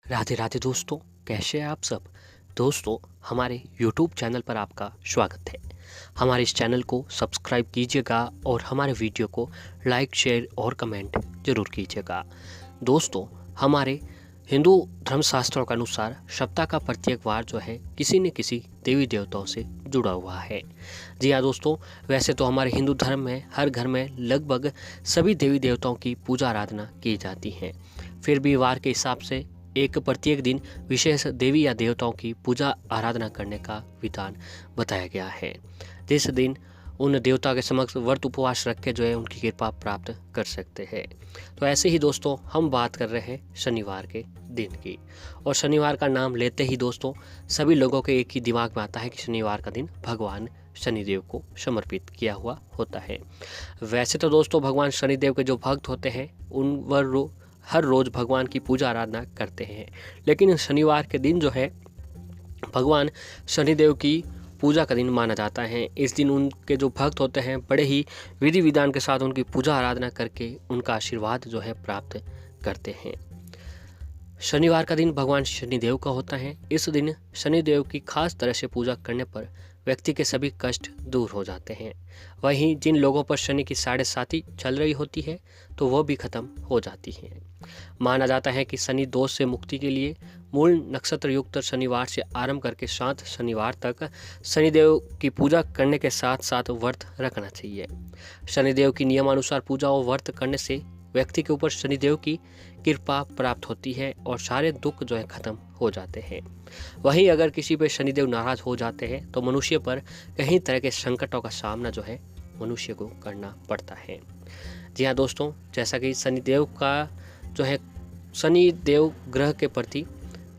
राधे राधे दोस्तों, कैसे हैं आप सब। दोस्तों, हमारे YouTube चैनल पर आपका स्वागत है। हमारे इस चैनल को सब्सक्राइब कीजिएगा और हमारे वीडियो को लाइक, शेयर और कमेंट जरूर कीजिएगा। दोस्तों, हमारे हिंदू धर्मशास्त्रों के अनुसार सप्ताह का प्रत्येक वार जो है किसी न किसी देवी देवताओं से जुड़ा हुआ है। जी हाँ दोस्तों, वैसे तो हमारे हिंदू धर्म में हर घर में लगभग सभी देवी देवताओं की पूजा आराधना की जाती है। फिर भी वार के हिसाब से एक प्रत्येक दिन विशेष देवी या देवताओं की पूजा आराधना करने का विधान बताया गया है, जिस दिन उन देवता के समक्ष व्रत उपवास रख के जो है उनकी कृपा प्राप्त कर सकते हैं। तो ऐसे ही दोस्तों हम बात कर रहे हैं शनिवार के दिन की, और शनिवार का नाम लेते ही दोस्तों सभी लोगों के एक ही दिमाग में आता है कि शनिवार का दिन भगवान शनिदेव को समर्पित किया हुआ होता है। वैसे तो दोस्तों भगवान शनिदेव के जो भक्त होते हैं उन वर हर रोज़ भगवान की पूजा आराधना करते हैं, लेकिन शनिवार के दिन जो है भगवान शनिदेव की पूजा का दिन माना जाता है। इस दिन उनके जो भक्त होते हैं बड़े ही विधि विधान के साथ उनकी पूजा आराधना करके उनका आशीर्वाद जो है प्राप्त करते हैं। शनिवार का दिन भगवान शनिदेव का होता है। इस दिन शनिदेव की खास तरह से पूजा करने पर व्यक्ति के सभी कष्ट दूर हो जाते हैं। वहीं जिन लोगों पर शनि की 7.5 चल रही होती है तो वो भी खत्म हो जाती है। माना जाता है कि शनि दोष से मुक्ति के लिए मूल नक्षत्र युक्त शनिवार से आरंभ करके 7 शनिवार तक शनिदेव की पूजा करने के साथ साथ व्रत रखना चाहिए। शनिदेव की नियमानुसार पूजा और व्रत करने से व्यक्ति के ऊपर शनिदेव की कृपा प्राप्त होती है और सारे दुख जो है खत्म हो जाते हैं। वहीं अगर किसी पे शनिदेव नाराज हो जाते हैं तो मनुष्य पर कई तरह के संकटों का सामना जो है मनुष्य को करना पड़ता है। जी हाँ दोस्तों, जैसा कि शनिदेव का जो है शनिदेव ग्रह के प्रति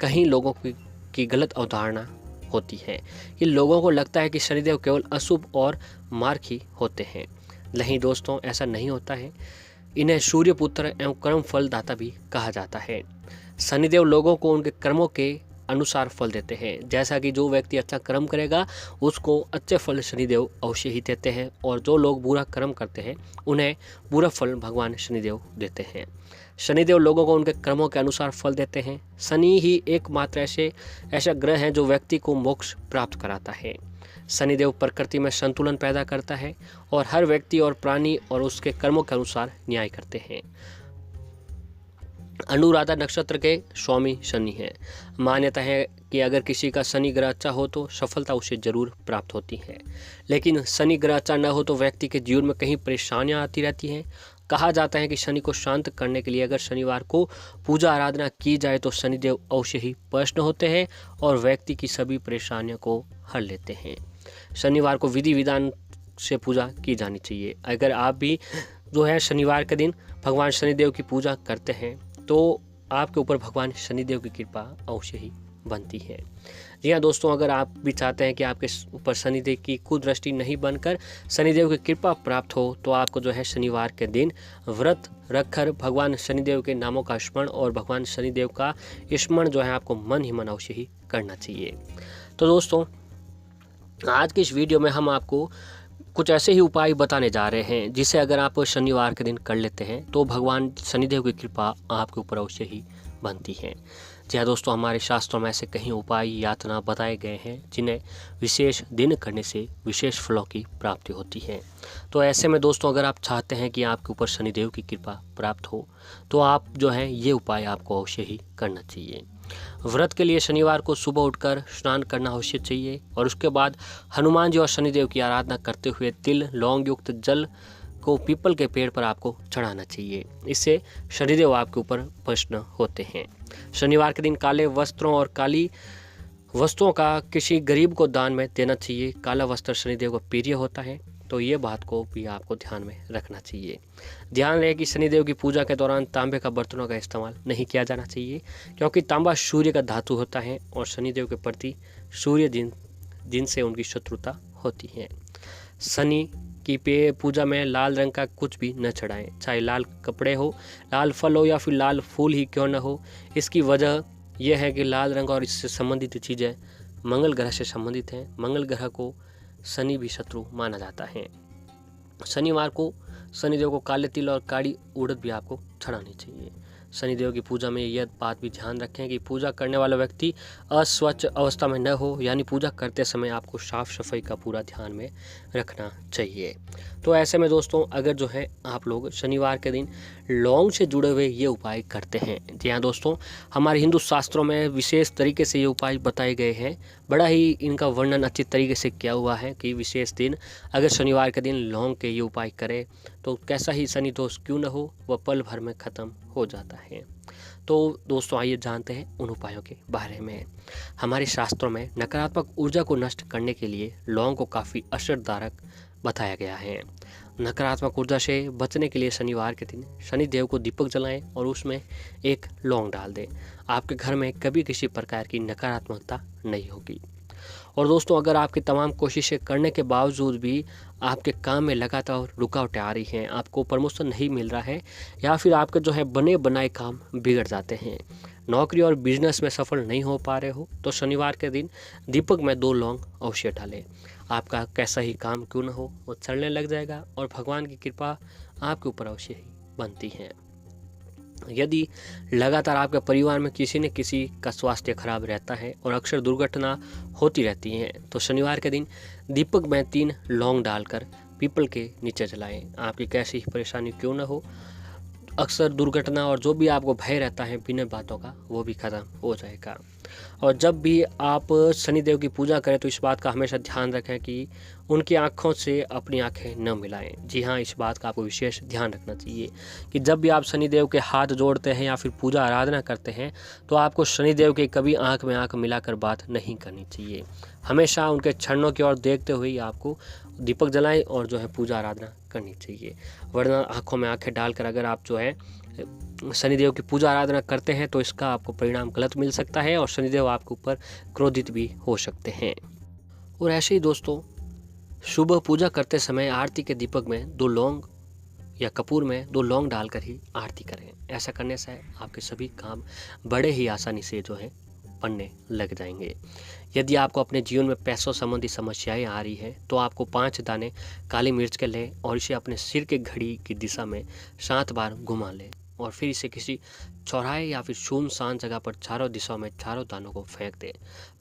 कई लोगों की गलत अवधारणा होती है कि लोगों को लगता है कि शनिदेव केवल अशुभ और मार्ग ही होते हैं। नहीं दोस्तों, ऐसा नहीं होता है। इन्हें सूर्य पुत्र एवं कर्म फल दाता भी कहा जाता है। शनिदेव लोगों को उनके कर्मों के अनुसार फल देते हैं। जैसा कि जो व्यक्ति अच्छा कर्म करेगा उसको अच्छे फल शनिदेव अवश्य ही देते हैं, और जो लोग बुरा कर्म करते हैं उन्हें बुरा फल भगवान शनिदेव देते हैं। शनिदेव लोगों को उनके कर्मों के अनुसार फल देते हैं। शनि ही एकमात्र ऐसा ग्रह है जो व्यक्ति को मोक्ष प्राप्त कराता है। शनिदेव प्रकृति में संतुलन पैदा करता है और हर व्यक्ति और प्राणी और उसके कर्मों के अनुसार न्याय करते हैं। अनुराधा नक्षत्र के स्वामी शनि हैं। मान्यता है कि अगर किसी का शनि ग्रह अच्छा हो तो सफलता उसे जरूर प्राप्त होती है, लेकिन शनि ग्रह अच्छा न हो तो व्यक्ति के जीवन में कहीं परेशानियां आती रहती हैं। कहा जाता है कि शनि को शांत करने के लिए अगर शनिवार को पूजा आराधना की जाए तो शनिदेव अवश्य ही प्रसन्न होते हैं और व्यक्ति की सभी परेशानियों को हल लेते हैं। शनिवार को विधि विधान से पूजा की जानी चाहिए। अगर आप भी जो है शनिवार के दिन भगवान शनिदेव की पूजा करते हैं तो आपके ऊपर भगवान शनिदेव की कृपा अवश्य ही बनती है। जी हाँ दोस्तों, अगर आप भी चाहते हैं कि आपके ऊपर शनिदेव की कुदृष्टि नहीं बनकर शनिदेव की कृपा प्राप्त हो तो आपको जो है शनिवार के दिन व्रत रखकर भगवान शनिदेव के नामों का स्मरण और भगवान शनिदेव का स्मरण जो है आपको मन ही मन अवश्य ही करना चाहिए। तो दोस्तों, आज की इस वीडियो में हम आपको कुछ ऐसे ही उपाय बताने जा रहे हैं जिसे अगर आप शनिवार के दिन कर लेते हैं तो भगवान शनिदेव की कृपा आपके ऊपर अवश्य ही बनती है। जी हाँ दोस्तों, हमारे शास्त्रों में ऐसे कई उपाय यातना बताए गए हैं जिन्हें विशेष दिन करने से विशेष फलों की प्राप्ति होती है। तो ऐसे में दोस्तों, अगर आप चाहते हैं कि आपके ऊपर शनिदेव की कृपा प्राप्त हो तो आप जो है ये उपाय आपको अवश्य ही करना चाहिए। व्रत के लिए शनिवार को सुबह उठकर स्नान करना अवश्य चाहिए और उसके बाद हनुमान जी और शनिदेव की आराधना करते हुए तिल लौंग युक्त जल को पीपल के पेड़ पर आपको चढ़ाना चाहिए। इससे शनिदेव आपके ऊपर प्रसन्न होते हैं। शनिवार के दिन काले वस्त्रों और काली वस्तुओं का किसी गरीब को दान में देना चाहिए। काला वस्त्र शनिदेव को प्रिय होता है, तो ये बात को भी आपको ध्यान में रखना चाहिए। ध्यान रहे कि शनिदेव की पूजा के दौरान तांबे का बर्तनों का इस्तेमाल नहीं किया जाना चाहिए, क्योंकि तांबा सूर्य का धातु होता है और शनिदेव के प्रति सूर्य जिनसे उनकी शत्रुता होती है। शनि की पूजा में लाल रंग का कुछ भी न चढ़ाएं, चाहे लाल कपड़े हो, लाल फल हो या फिर लाल फूल ही क्यों न हो। इसकी वजह यह है कि लाल रंग और इससे संबंधित चीज़ें मंगल ग्रह से संबंधित हैं। मंगल ग्रह को शनि भी शत्रु माना जाता है। शनिवार को शनिदेव को काले तिल और काली उड़द भी आपको चढ़ानी चाहिए। शनिदेव की पूजा में यह बात भी ध्यान रखें कि पूजा करने वाला व्यक्ति अस्वच्छ अवस्था में न हो, यानी पूजा करते समय आपको साफ सफाई का पूरा ध्यान में रखना चाहिए। तो ऐसे में दोस्तों, अगर जो है आप लोग शनिवार के दिन लौंग से जुड़े हुए ये उपाय करते हैं, जी हाँ दोस्तों, हमारे हिंदू शास्त्रों में विशेष तरीके से ये उपाय बताए गए हैं। बड़ा ही इनका वर्णन अच्छी तरीके से किया हुआ है कि विशेष दिन अगर शनिवार के दिन लौंग के ये उपाय करें तो कैसा ही शनि दोष क्यों न हो, वह पल भर में ख़त्म हो जाता है। तो दोस्तों, आइए जानते हैं उन उपायों के बारे में। हमारे शास्त्रों में नकारात्मक ऊर्जा को नष्ट करने के लिए लौंग को काफ़ी असरदारक बताया गया है। नकारात्मक ऊर्जा से बचने के लिए शनिवार के दिन शनिदेव को दीपक जलाएं और उसमें एक लौंग डाल दें। आपके घर में कभी किसी प्रकार की नकारात्मकता नहीं होगी। और दोस्तों, अगर आपकी तमाम कोशिशें करने के बावजूद भी आपके काम में लगातार रुकावटें आ रही हैं, आपको प्रमोशन नहीं मिल रहा है, या फिर आपके जो है बने बनाए काम बिगड़ जाते हैं, नौकरी और बिजनेस में सफल नहीं हो पा रहे हो, तो शनिवार के दिन दीपक में 2 लौंग अवश्य डालें। आपका कैसा ही काम क्यों न हो, वो चलने लग जाएगा और भगवान की कृपा आपके ऊपर अवश्य ही बनती है। यदि लगातार आपके परिवार में किसी न किसी का स्वास्थ्य खराब रहता है और अक्सर दुर्घटना होती रहती है, तो शनिवार के दिन दीपक में 3 लौंग डालकर पीपल के नीचे जलाएं। आपकी कैसी ही परेशानी क्यों न हो, अक्सर दुर्घटना और जो भी आपको भय रहता है बिना बातों का, वो भी खत्म हो जाएगा। और जब भी आप शनिदेव की पूजा करें तो इस बात का हमेशा ध्यान रखें कि उनकी आँखों से अपनी आँखें न मिलाएं। जी हाँ, इस बात का आपको विशेष ध्यान रखना चाहिए कि जब भी आप शनिदेव के हाथ जोड़ते हैं या फिर पूजा आराधना करते हैं, तो आपको शनिदेव के कभी आँख में आँख मिलाकर बात नहीं करनी चाहिए। हमेशा उनके चरणों की ओर देखते हुए आपको दीपक जलाएं और जो है पूजा आराधना करनी चाहिए। वरना आँखों में आँखें डालकर अगर आप जो है शनिदेव की पूजा आराधना करते हैं तो इसका आपको परिणाम गलत मिल सकता है और शनिदेव आपके ऊपर क्रोधित भी हो सकते हैं। और ऐसे ही दोस्तों, सुबह पूजा करते समय आरती के दीपक में 2 लौंग या कपूर में 2 लौंग डालकर ही आरती करें। ऐसा करने से आपके सभी काम बड़े ही आसानी से जो है बनने लग जाएंगे। यदि आपको अपने जीवन में पैसों संबंधी समस्याएं आ रही है, तो आपको 5 दाने काली मिर्च के लें और इसे अपने सिर के घड़ी की दिशा में 7 बार घुमा लें और फिर इसे किसी चौराहे या फिर सुनसान जगह पर चारों दिशाओं में चारों दानों को फेंक दें।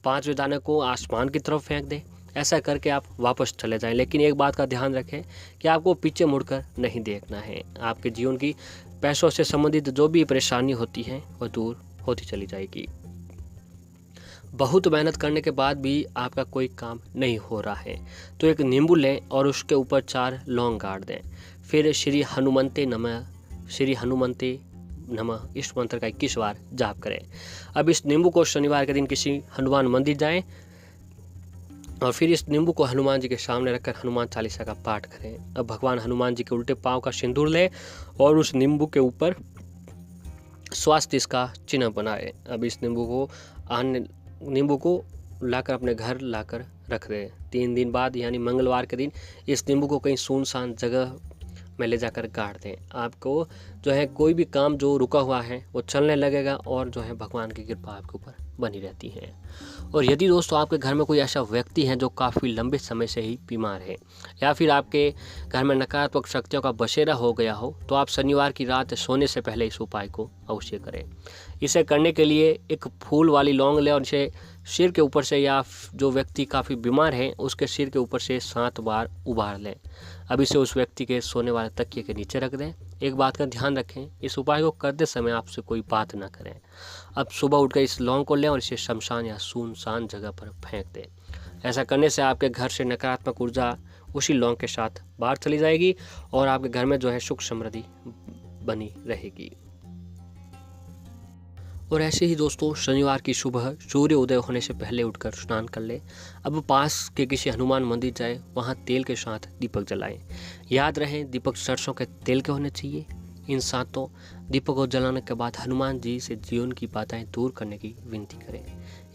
5वें दाने को आसमान की तरफ फेंक दें। ऐसा करके आप वापस चले जाएं, लेकिन एक बात का ध्यान रखें कि आपको पीछे मुड़कर नहीं देखना है। आपके जीवन की पैसों से संबंधित जो भी परेशानी होती है वह दूर होती चली जाएगी। बहुत मेहनत करने के बाद भी आपका कोई काम नहीं हो रहा है, तो एक नींबू लें और उसके ऊपर 4 लौंग गाड़ दें। फिर श्री हनुमंते नमः इस मंत्र का 21 बार जाप करें। अब इस नींबू को शनिवार के दिन किसी हनुमान मंदिर जाएं और फिर इस नींबू को हनुमान जी के सामने रखकर हनुमान चालीसा का पाठ करें। अब भगवान हनुमान जी के उल्टे पांव का सिंदूर लें और उस नींबू के ऊपर स्वास्थ्य इसका चिन्ह बनाएं। अब इस नींबू को लाकर अपने घर लाकर रख दें। 3 दिन बाद यानी मंगलवार के दिन इस नींबू को कहीं सुनसान जगह में ले जाकर गाड़ दें। आपको जो है कोई भी काम जो रुका हुआ है वो चलने लगेगा और जो है भगवान की कृपा आपके ऊपर बनी रहती है। और यदि दोस्तों आपके घर में कोई ऐसा व्यक्ति है जो काफ़ी लंबे समय से ही बीमार है या फिर आपके घर में नकारात्मक शक्तियों का बसेरा हो गया हो, तो आप शनिवार की रात सोने से पहले इस उपाय को अवश्य करें। इसे करने के लिए एक फूल वाली लौंग लें और इसे सिर के ऊपर से या जो व्यक्ति काफ़ी बीमार है उसके सिर के ऊपर से 7 बार उबार लें। अब इसे उस व्यक्ति के सोने वाले तकिए के नीचे रख दें। एक बात का ध्यान रखें, इस उपाय को करते समय आपसे कोई बात ना करें। अब सुबह उठकर इस लौंग को लें और इसे शमशान या सुनसान जगह पर फेंक दें। ऐसा करने से आपके घर से नकारात्मक ऊर्जा उसी लौंग के साथ बाहर चली जाएगी और आपके घर में जो है सुख समृद्धि बनी रहेगी। और ऐसे ही दोस्तों, शनिवार की सुबह सूर्य उदय होने से पहले उठकर स्नान कर लें। अब पास के किसी हनुमान मंदिर जाए, वहां तेल के साथ दीपक जलाएं। याद रहे, दीपक सरसों के तेल के होने चाहिए। इन 7 दीपक को जलाने के बाद हनुमान जी से जीवन की बाधाएं दूर करने की विनती करें।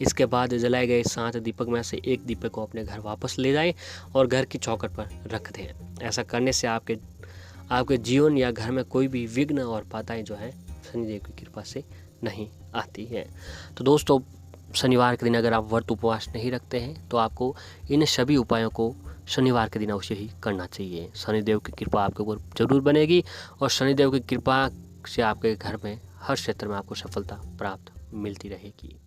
इसके बाद जलाए गए 7 दीपक में से एक दीपक को अपने घर वापस ले जाएं और घर की चौखट पर रख दें। ऐसा करने से आपके जीवन या घर में कोई भी विघ्न और बाधाएं जो है शनिदेव की कृपा से नहीं आती है। तो दोस्तों, शनिवार के दिन अगर आप व्रत उपवास नहीं रखते हैं तो आपको इन सभी उपायों को शनिवार के दिन अवश्य ही करना चाहिए। शनिदेव की कृपा आपके ऊपर जरूर बनेगी और शनिदेव की कृपा से आपके घर में हर क्षेत्र में आपको सफलता प्राप्त मिलती रहेगी।